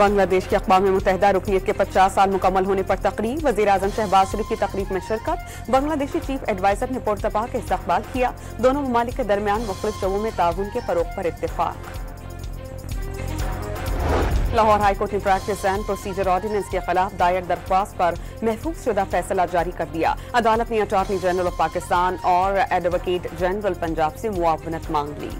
बांग्लादेश की अक़वाम मुत्तहिदा रुकनीत के 50 साल मुकम्मल होने पर तकरीब। वज़ीर-ए-आज़म शहबाज शरीफ की तकरीब में शिरकत। बांग्लादेशी चीफ एडवाइजर ने पुरतपाक का इस्तक़बाल किया। दोनों ममालिक के दरमियान मुख्तलिफ शोबों में ताउन के फ़रोग़ पर इत्तेफ़ाक। लाहौर हाई कोर्ट ने प्रैक्टिस एंड प्रोसीजर ऑर्डिनेंस के खिलाफ दायर दरख्वास्त पर महफूज शुदा फैसला जारी कर दिया। अदालत ने अटॉर्नी जनरल ऑफ पाकिस्तान और एडवोकेट जनरल पंजाब से मुआवनत मांग ली।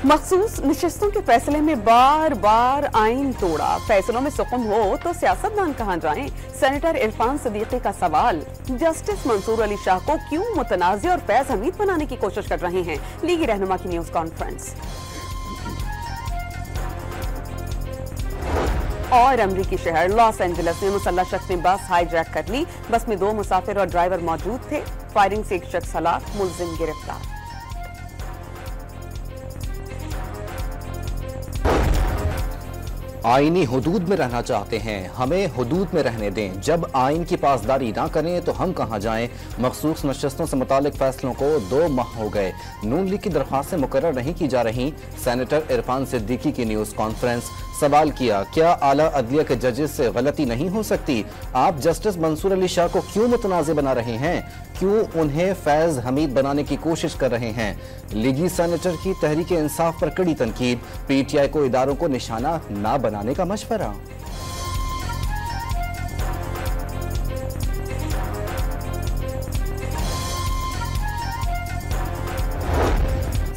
मखसूस नशिस्तों के फैसले में बार बार आइन तोड़ा। फैसलों में सुकून हो तो सियासतदान कहां जाएं? सेनेटर इरफान सिद्दीकी का सवाल। जस्टिस मंसूर अली शाह को क्यों मुतनाज़ और फैज हमीद बनाने की कोशिश कर रहे हैं? लीगी रहनुमा की न्यूज कॉन्फ्रेंस। और अमरीकी शहर लॉस एंजलिस में मुसल्लह शख्स ने बस हाईजैक कर ली। बस में 2 मुसाफिर और ड्राइवर मौजूद थे। फायरिंग से एक शख्स हलाक, मुलजिम गिरफ्तार। आईनी हुदूद में रहना चाहते हैं, हमें हुदूद में रहने दें। जब आइन की पासदारी ना करें तो हम कहां जाएं? मखसूस नशस्तों से मुतालिक फैसलों को 2 माह हो गए, नून लीग की दरख्वास्तें मुकर्रर नहीं की जा रही। सेनेटर इरफान सिद्दीकी की न्यूज कॉन्फ्रेंस। सवाल किया, क्या आला अदलिया के जजेस से गलती नहीं हो सकती? आप जस्टिस मंसूर अली शाह को क्यों मुतनाज़ बना रहे हैं? क्यों उन्हें फैज हमीद बनाने की कोशिश कर रहे हैं? लीगी सेनेटर की तहरीक इंसाफ पर कड़ी तनकीद। पीटीआई को इदारों को निशाना ना बनाने का मशवरा।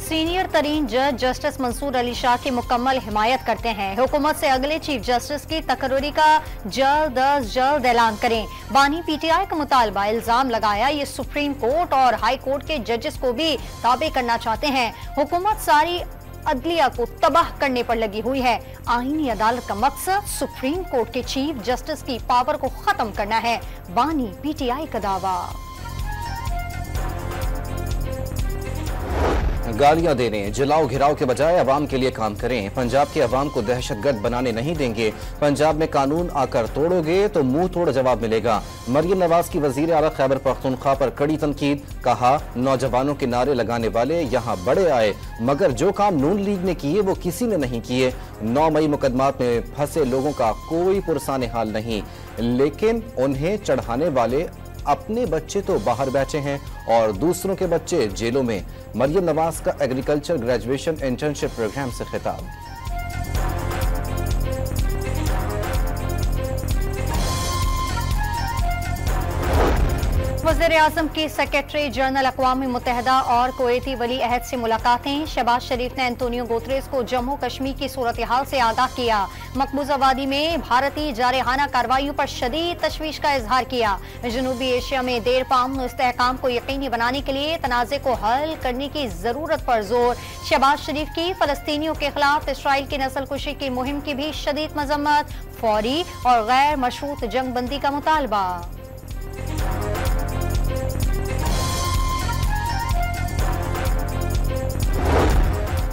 सीनियर तरीन जज जस्टिस मंसूर अली शाह की मुकम्मल हिमायत करते हैं। हुकूमत से अगले चीफ जस्टिस की तकर्री का जल्द अज जल्द ऐलान करें। बानी पीटीआई का मुतालबा। इल्जाम लगाया ये सुप्रीम कोर्ट और हाई कोर्ट के जजेस को भी ताबे करना चाहते हैं। हुकूमत सारी अदलिया को तबाह करने पर लगी हुई है। आईनी अदालत का मकसद सुप्रीम कोर्ट के चीफ जस्टिस की पावर को खत्म करना है। बानी पीटीआई का दावा। गालियां देने, जलाओ घिराव के बजाय अवाम के लिए काम करें। पंजाब के अवाम को दहशतगर्द बनाने नहीं देंगे। पंजाब में कानून आकर तोड़ोगे तो मुंह तोड़ जवाब मिलेगा। मरियम नवाज की वजीर आला खैबर पख्तूनख्वा पर कड़ी तनकीद। कहा, नौजवानों के नारे लगाने वाले यहाँ बड़े आए, मगर जो काम नून लीग ने किए वो किसी ने नहीं किए। 9 मई मुकदमात में फंसे लोगों का कोई पुरसाने हाल नहीं, लेकिन उन्हें चढ़ाने वाले अपने बच्चे तो बाहर बैठे हैं और दूसरों के बच्चे जेलों में। मरियम नवाज का एग्रीकल्चर ग्रेजुएशन इंटर्नशिप प्रोग्राम से खिताब। वज़ीर-ए-आज़म की सेक्रेटरी जनरल अक़वाम मुत्तहिदा और कुवैती वली अहद से मुलाकातें। शहबाज शरीफ ने एंटोनियो गुतरेस को जम्मू कश्मीर की सूरत हाल से आगाह किया। मकबूजा वादी में भारतीय जारहाना कार्रवाइयों पर शदीद तशवीश का इजहार किया। जनूबी एशिया में देर पाम इस्तेहकाम को यकीनी बनाने के लिए तनाज़े को हल करने की जरूरत पर जोर। शहबाज शरीफ की फलस्तीनियों के खिलाफ इसराइल की नस्लकुशी की मुहिम की भी शदीद मजम्मत। फौरी और गैर मशरूत जंग बंदी का मुतालबा।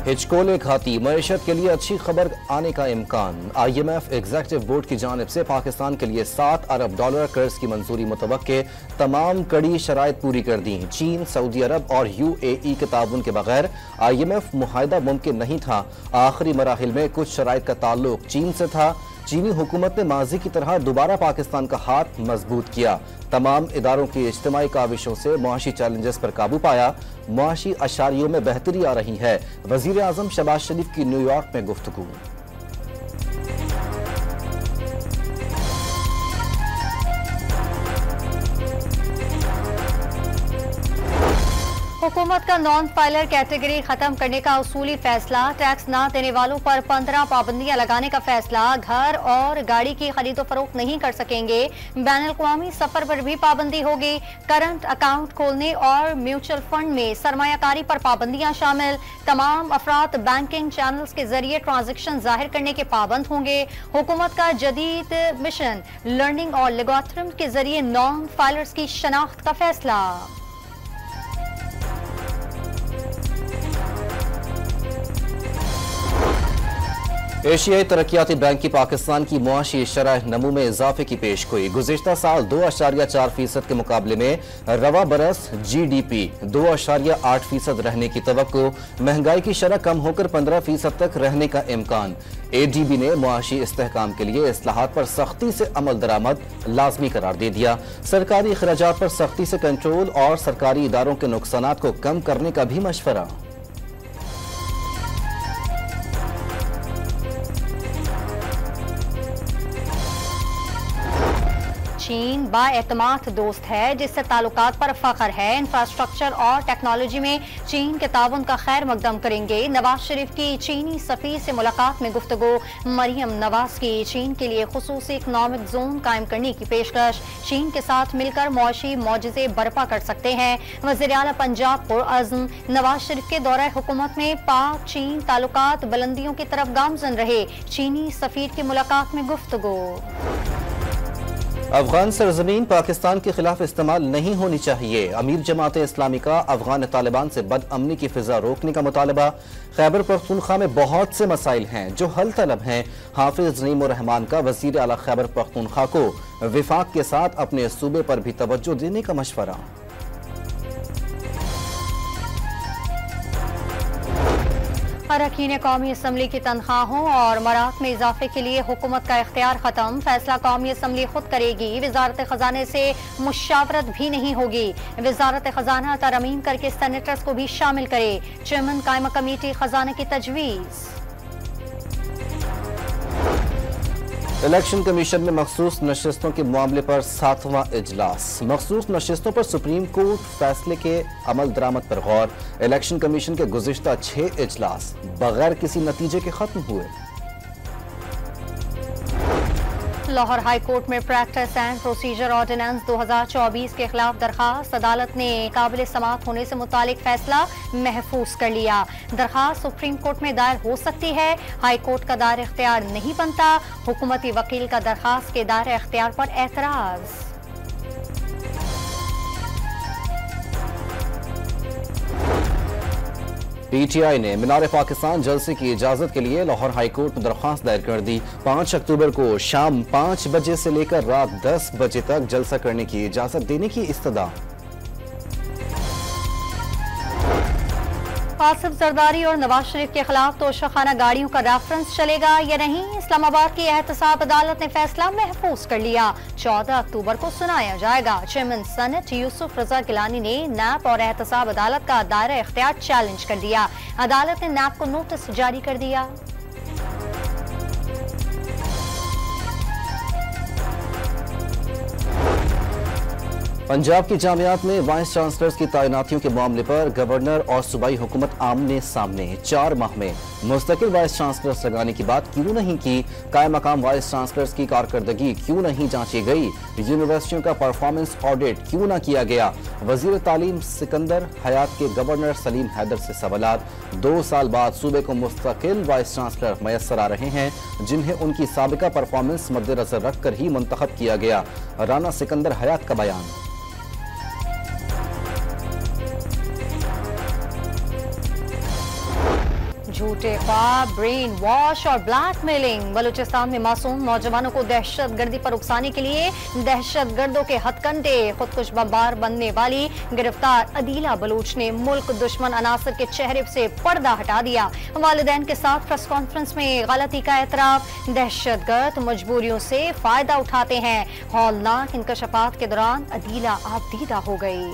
हिचकोले खाती, मईशत के लिए अच्छी खबर आने का इम्कान। IMF एग्जीक्यूटिव बोर्ड की जानिब से पाकिस्तान के लिए $7 अरब कर्ज की मंजूरी मुतवक्के। तमाम कड़ी शराइत पूरी कर दी। चीन, सऊदी अरब और UAE के ताउन के बगैर IMF मुआहिदा मुमकिन नहीं था। आखिरी मराहिल में कुछ शराइत का ताल्लुक चीन से था। चीनी हुकूमत ने माजी की तरह दोबारा पाकिस्तान का हाथ मजबूत किया। तमाम इदारों की इज्तिमाई काविशों से मुआशी चैलेंजेस पर काबू पाया। मुआशी अशारियों में बेहतरी आ रही है। वजीर आजम शहबाज शरीफ की न्यूयॉर्क में गुफ्तगू। हुकूमत का नॉन फाइलर कैटेगरी खत्म करने का उसूली फैसला। टैक्स न देने वालों पर 15 पाबंदियां लगाने का फैसला। घर और गाड़ी की खरीदो फरोख्त नहीं कर सकेंगे। बैनुल-अक़वामी सफर पर भी पाबंदी होगी। करंट अकाउंट खोलने और म्यूचुअल फंड में सरमायाकारी पर पाबंदियां शामिल। तमाम अफराद बैंकिंग चैनल्स के जरिए ट्रांजेक्शन जाहिर करने के पाबंद होंगे। हुकूमत का जदीद मिशन लर्निंग और लेगोरिथम के जरिए नॉन फाइलर्स की शनाख्त का फैसला। एशियाई तरक्याती बैंक की पाकिस्तान की मुआशी शरह नमू में इजाफे की पेशगोई। गुज़िश्ता साल 2.4% के मुकाबले में रवा बरस GDP 2.8% रहने की तवक्को। महंगाई की शरह कम होकर 15% तक रहने का इम्कान। ADB ने मुआशी इस्तेहकाम के लिए इस्लाहात पर सख्ती से अमल दरामद लाजमी करार दे दिया। सरकारी अखराजात पर सख्ती से कंट्रोल और सरकारी इदारों के नुकसानात को कम करने का भी मशवरा। चीन बाएतमाद दोस्त है जिससे ताल्लुकात पर फख्र है। इंफ्रास्ट्रक्चर और टेक्नोलॉजी में चीन के ताउन का खैर मकदम करेंगे। नवाज शरीफ की चीनी सफीर से मुलाकात में गुफ्तगू। मरियम नवाज की चीन के लिए खुसूसी इकनॉमिक जोन कायम करने की पेशकश। चीन के साथ मिलकर मुआशी मौजज़े बर्पा कर सकते हैं। वज़ीर आला पंजाब पुरअज़्म। नवाज शरीफ के दौरे हुकूमत में पाक चीन ताल्लुकात बुलंदियों की तरफ गामजन रहे। चीनी सफीर की मुलाकात में गुफ्तगू। अफगान सरजमीन पाकिस्तान के खिलाफ इस्तेमाल नहीं होनी चाहिए। अमीर जमात इस्लामी का अफगान तालिबान से बदअमनी की फिजा रोकने का मुतालबा। खैबर पख्तूनख्वा में बहुत से मसाइल हैं जो हल तलब हैं। हाफिज नईमुर रहमान का वजीर आला खैबर पख्तूनख्वा को विफाक के साथ अपने सूबे पर भी तवज्जो देने का मशवरा। अरकान कौमी असम्बली की तनख्वाहों और मरात में इजाफे के लिए हुकूमत का इख्तियार खत्म। फैसला कौमी असम्बली खुद करेगी। वजारत खजाने से मुशावरत भी नहीं होगी। वजारत खजाना तरमीम करके सेनेटर्स को भी शामिल करे। चेयरमैन कायमा कमेटी खजाना की तजवीज़। इलेक्शन कमीशन में मखसूस नशिस्तों के मामले पर 7वां इजलास। मखसूस नशिस्तों पर सुप्रीम कोर्ट फैसले के अमल दरामद पर गौर। इलेक्शन कमीशन के गुज़िश्ता 6 इजलास बगैर किसी नतीजे के खत्म हुए। लाहौर हाई कोर्ट में प्रैक्टिस एंड प्रोसीजर ऑर्डिनेंस 2024 के खिलाफ दरखास्त। अदालत ने काबिल समाअत होने से मुतालिक फैसला महफूज कर लिया। दरखास्त सुप्रीम कोर्ट में दायर हो सकती है। हाई कोर्ट का दायरा इख्तियार नहीं बनता। हुकूमती वकील का दरखास्त के दायरा इख्तियार पर एतराज। PTI ने मीनार पाकिस्तान जलसे की इजाजत के लिए लाहौर हाई कोर्ट में दरख्वास्त दायर कर दी। 5 अक्टूबर को शाम 5 बजे से लेकर रात 10 बजे तक जलसा करने की इजाजत देने की इस्तदा। आसिफ जरदारी और नवाज शरीफ के खिलाफ तोशाखाना गाड़ियों का रेफरेंस चलेगा या नहीं, इस्लामाबाद की एहतसाब अदालत ने फैसला महफूज कर लिया। 14 अक्टूबर को सुनाया जाएगा। चेयरमैन सेनेट यूसुफ रजा गिलानी ने नैब और एहतसाब अदालत का दायरा इख्तियार चैलेंज कर दिया। अदालत ने नैब को नोटिस जारी कर दिया। पंजाब की जामियात में वाइस चांसलर्स की तैनातियों के मामले पर गवर्नर और सूबाई हुकूमत आमने सामने। 4 माह में मुस्तकिल वाइस चांसलर्स लगाने की बात क्यों नहीं की? कायम मकाम वाइस चांसलर्स की कारकर्दगी क्यों नहीं जांची गई? यूनिवर्सिटियों का परफॉर्मेंस ऑडिट क्यों न किया गया? वजीर तालीम सिकंदर हयात के गवर्नर सलीम हैदर से सवालात। 2 साल बाद सूबे को मुस्तकिल वाइस चांसलर मैसर आ रहे हैं जिन्हें उनकी साबिका परफॉर्मेंस मद्देनजर रखकर ही मुंतखब किया गया। राना सिकंदर हयात का बयान। झूठे ख्वाब, ब्रेन वॉश और ब्लैकमेलिंग। बलूचिस्तान में मासूम नौजवानों को दहशत गर्दी पर उकसाने के लिए दहशत गर्दों के हथकंडे। खुदकुश बमबार बनने वाली गिरफ्तार अदीला बलूच ने मुल्क दुश्मन अनासर के चेहरे से पर्दा हटा दिया। वालिदैन के साथ प्रेस कॉन्फ्रेंस में गलती का एतराफ। दहशतगर्द मजबूरियों से फायदा उठाते हैं। हौलनाक इंकशाफात के दौरान अदीला आबदीदा हो गई।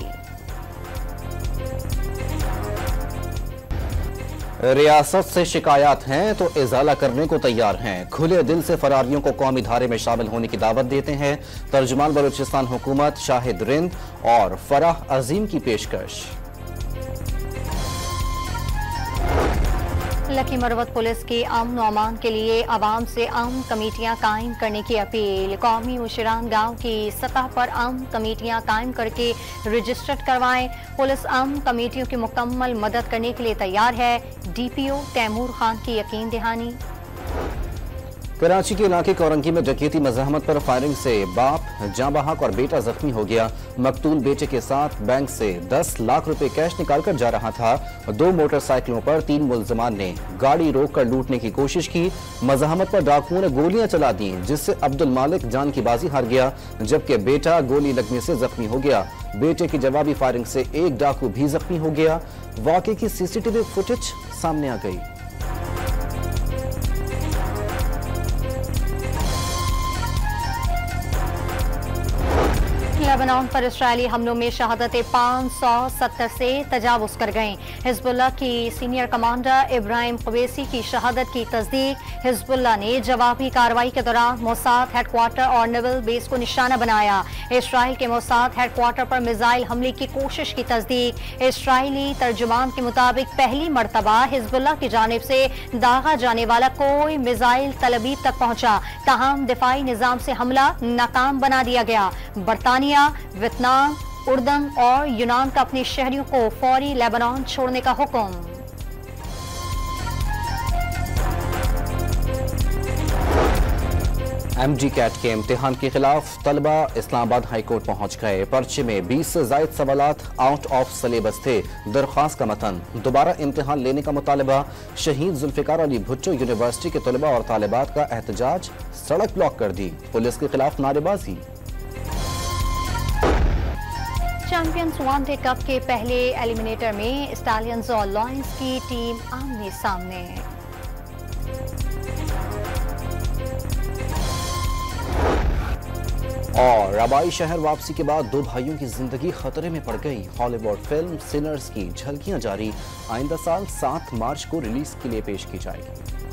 रियासत से शिकायत हैं तो इजाला करने को तैयार हैं। खुले दिल से फरारियों को कौमी धारे में शामिल होने की दावत देते हैं। तर्जुमान बलूचिस्तान हुकूमत शाहिद रिंद और फराह अजीम की पेशकश। लकी मरवत पुलिस की अमन और अमान के लिए आवाम से अमन कमेटियां कायम करने की अपील। कौमी मुशीरान गांव की सतह पर अमन कमेटियां कायम करके रजिस्टर्ड करवाएं। पुलिस अमन कमेटियों की मुकम्मल मदद करने के लिए तैयार है। DPO तैमूर खान की यकीन दहानी। कराची के इलाके कोरंगी में डकैती मज़ाहमत पर फायरिंग से बाप जाँ बहक और बेटा जख्मी हो गया। मकतूल बेटे के साथ बैंक से 10 लाख रुपए कैश निकालकर जा रहा था। 2 मोटरसाइकिलों पर 3 मुल्जिमान ने गाड़ी रोककर लूटने की कोशिश की। मज़ाहमत पर डाकुओं ने गोलियां चला दी, जिससे अब्दुल मालिक जान की बाजी हार गया, जबकि बेटा गोली लगने से जख्मी हो गया। बेटे की जवाबी फायरिंग से एक डाकू भी जख्मी हो गया। वाकये की सीसीटीवी फुटेज सामने आ गई। लेबनान पर इस्राएली हमलों में शहादतें 570 से तजावुज कर गईं। हिजबुल्लाह की सीनियर कमांडर इब्राहिम क़ुवैसी की शहादत की तस्दीक। हिजबुल्लाह ने जवाबी कार्रवाई के दौरान मोसाद हेडक्वार्टर और नेवल बेस को निशाना बनाया। इसराइल के मोसाद हेडक्वार्टर पर मिसाइल हमले की कोशिश की तस्दीक। इसराइली तर्जुमान के मुताबिक पहली मरतबा हिजबुल्लाह की जानिब से दागा जाने वाला कोई मिसाइल तलबीब तक पहुंचा, ताहम दिफाई निजाम से हमला नाकाम बना दिया गया। बरतानिया, वियतनाम, उर्दन और यूनान का अपने शहरियों को फौरी लेबनान छोड़ने का हुक्म। MD कैट के इम्तिहान के खिलाफ तलबा इस्लामाबाद हाईकोर्ट पहुंच गए। पर्चे में 20 से ज़ायद सवालात आउट ऑफ सिलेबस थे। दरख्वास्त का मतन दोबारा इम्तिहान लेने का मुतालबा। शहीद जुल्फिकार अली भुट्टो यूनिवर्सिटी के तलबा और तालिबात का एहतजाज, सड़क ब्लॉक कर दी। पुलिस के खिलाफ नारेबाजी। चैंपियंस वनडे कप के पहले एलिमिनेटर में स्टालियंस और लॉयंस की टीम आमने सामने। और रबाई शहर वापसी के बाद 2 भाइयों की जिंदगी खतरे में पड़ गई। हॉलीवुड फिल्म सिनर्स की झलकियां जारी। आइंदा साल 7 मार्च को रिलीज के लिए पेश की जाएगी।